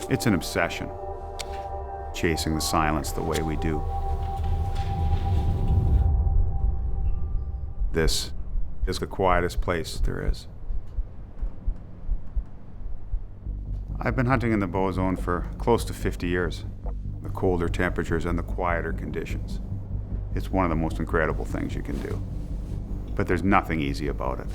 It's an obsession, chasing the silence the way we do. This is the quietest place there is. I've been hunting in the Bowzone for close to 50 years. The colder temperatures and the quieter conditions. It's one of the most incredible things you can do. But there's nothing easy about it.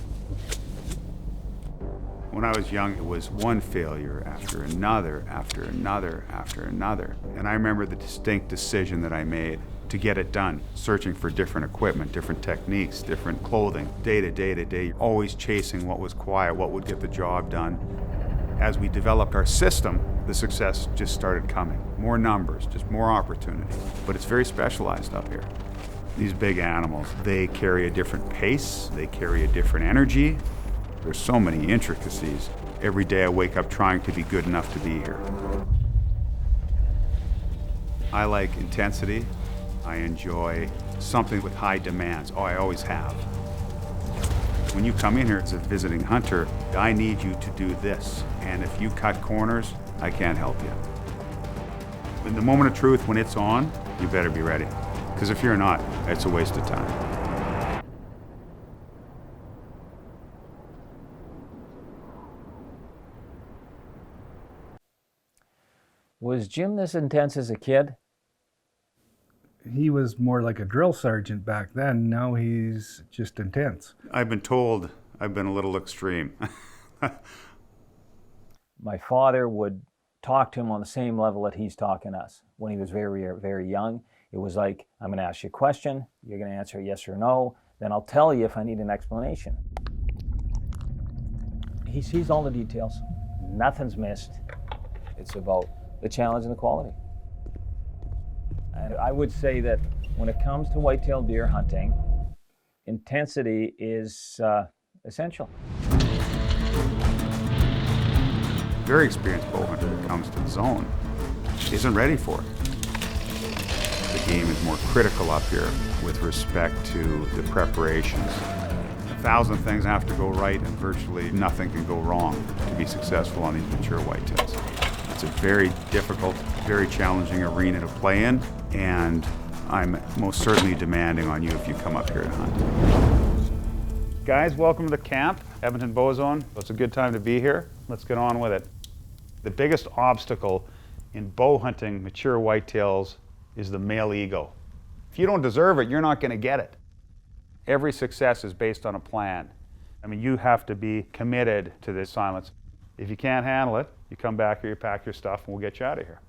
When I was young, it was one failure after another, after another, after another. And I remember the distinct decision that I made to get it done, searching for different equipment, different techniques, different clothing, day to day to day, always chasing what was quiet, what would get the job done. As we developed our system, the success just started coming. More numbers, just more opportunities. But it's very specialized up here. These big animals, they carry a different pace, they carry a different energy. There's so many intricacies. Every day I wake up trying to be good enough to be here. I like intensity. I enjoy something with high demands. Oh, I always have. When you come in here as a visiting hunter, I need you to do this. And if you cut corners, I can't help you. In the moment of truth, when it's on, you better be ready. Because if you're not, it's a waste of time. Was Jim this intense as a kid? He was more like a drill sergeant back then. Now he's just intense. I've been told I've been a little extreme. My father would talk to him on the same level that he's talking to us. When he was very, very young, it was like, I'm going to ask you a question, you're going to answer yes or no, then I'll tell you if I need an explanation. He sees all the details. Nothing's missed. It's about the challenge and the quality. And I would say that when it comes to whitetail deer hunting, intensity is essential. Very experienced bow hunter that comes to the zone isn't ready for it. The game is more critical up here with respect to the preparations. 1,000 things have to go right and virtually nothing can go wrong to be successful on these mature whitetails. It's a very difficult, very challenging arena to play in, and I'm most certainly demanding on you if you come up here to hunt. Guys, welcome to the camp, Edmonton Bowzone. It's a good time to be here. Let's get on with it. The biggest obstacle in bow hunting mature whitetails is the male ego. If you don't deserve it, you're not going to get it. Every success is based on a plan. I mean, you have to be committed to this silence. If you can't handle it, you come back here, you pack your stuff, and we'll get you out of here.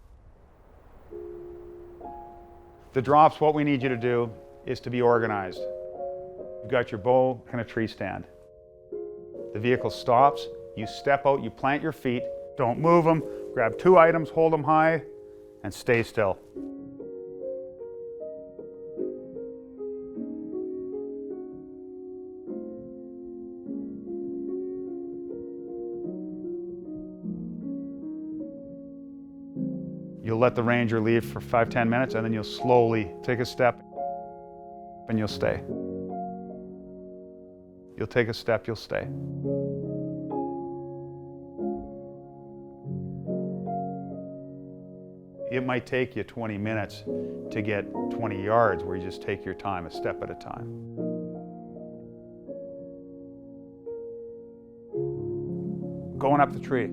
The drops, what we need you to do is to be organized. You've got your bow and a tree stand. The vehicle stops, you step out, you plant your feet, don't move them, grab 2 items, hold them high, and stay still. You'll let the ranger leave for 5-10 minutes, and then you'll slowly take a step, and you'll stay. You'll take a step, you'll stay. It might take you 20 minutes to get 20 yards where you just take your time, a step at a time. Going up the tree.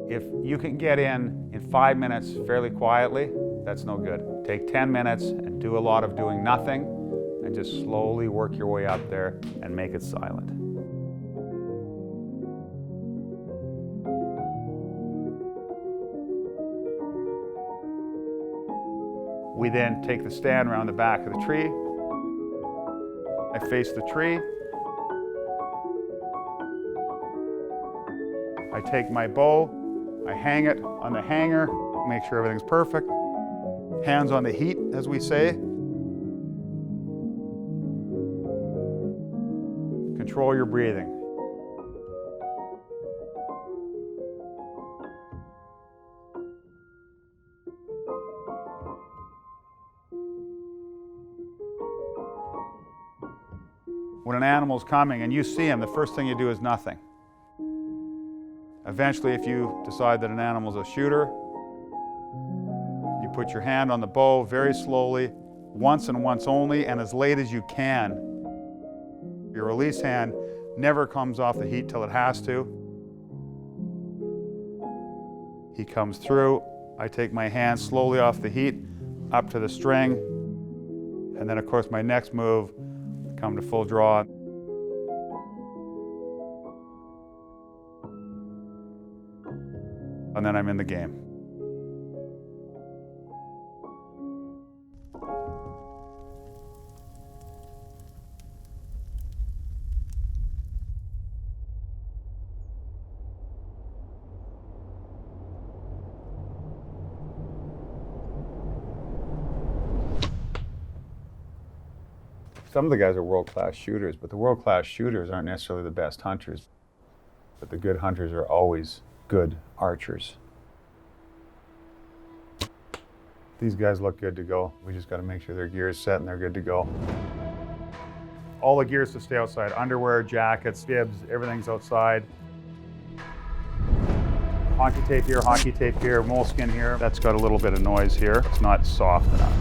If you can get in 5 minutes fairly quietly, that's no good. Take 10 minutes and do a lot of doing nothing and just slowly work your way up there and make it silent. We then take the stand around the back of the tree. I face the tree. I take my bow, I hang it on the hanger, make sure everything's perfect. Hands on the heat, as we say. Control your breathing. When an animal's coming and you see him, the first thing you do is nothing. A Eventually, if you decide that an animal's a shooter, you put your hand on the bow very slowly, once and once only, and as late as you can. Your release hand never comes off the heat till it has to. He comes through, I take my hand slowly off the heat, up to the string, and then of course my next move, come to full draw. And then I'm in the game. Some of the guys are world-class shooters, but the world-class shooters aren't necessarily the best hunters. But the good hunters are always good archers. These guys look good to go. We just got to make sure their gear is set and they're good to go. All the gear is to stay outside. Underwear, jackets, bibs, everything's outside. Hockey tape here, moleskin here. That's got a little bit of noise here. It's not soft enough.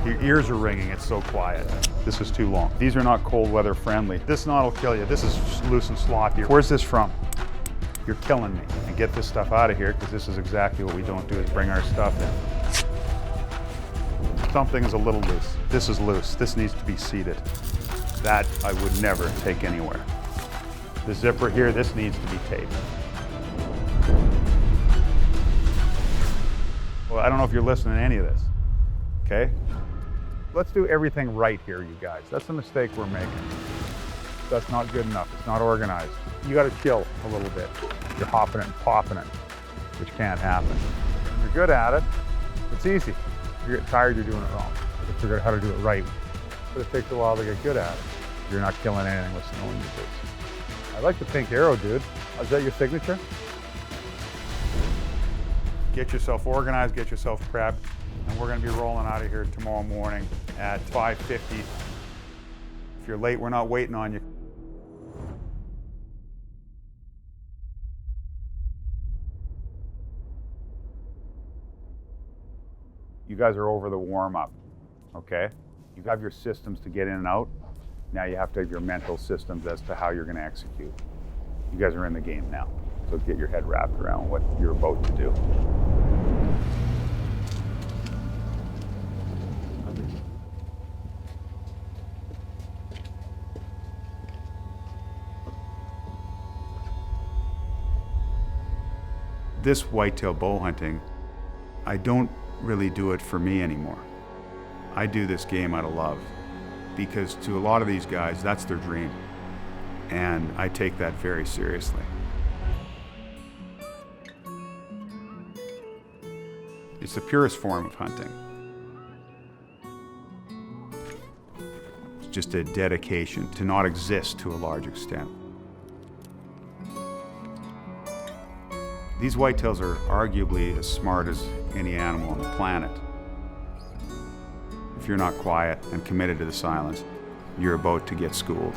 Your ears are ringing, it's so quiet. This is too long. These are not cold weather friendly. This knot will kill you. This is loose and sloppy. Where's this from? You're killing me. And get this stuff out of here, because this is exactly what we don't do, is bring our stuff in. Something is a little loose. This is loose. This needs to be seated. That I would never take anywhere. The zipper here, this needs to be taped. Well, I don't know if you're listening to any of this, okay? Let's do everything right here, you guys. That's the mistake we're making. That's not good enough. It's not organized. You got to chill a little bit. You're hopping it and popping it, which can't happen. When you're good at it, it's easy. If you're getting tired, you're doing it wrong. You have to figure out how to do it right. But it takes a while to get good at it. You're not killing anything with snow in your boots. I like the pink arrow, dude. Is that your signature? Get yourself organized, get yourself prepped, and we're going to be rolling out of here tomorrow morning at 5:50. If you're late, we're not waiting on you. You guys are over the warm-up, okay? You have your systems to get in and out. Now you have to have your mental systems as to how you're going to execute. You guys are in the game now, so get your head wrapped around what you're about to do. This whitetail bow hunting, I don't really do it for me anymore. I do this game out of love, because to a lot of these guys, that's their dream. And I take that very seriously. It's the purest form of hunting. It's just a dedication to not exist to a large extent. These whitetails are arguably as smart as any animal on the planet. If you're not quiet and committed to the silence, you're about to get schooled.